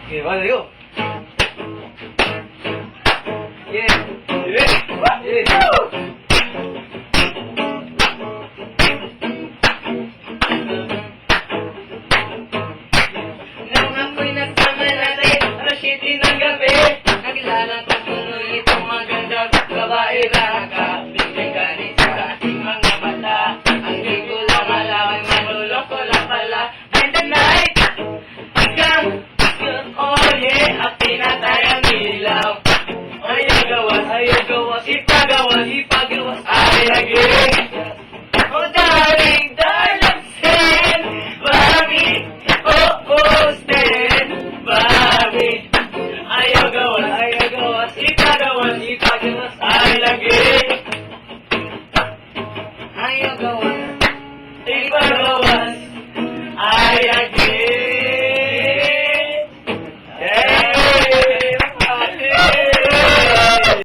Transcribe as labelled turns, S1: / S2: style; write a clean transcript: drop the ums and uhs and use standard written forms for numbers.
S1: Okay, let's go. Yeah. Yeah.
S2: Nung ako'y nagsama natin, alas 7 na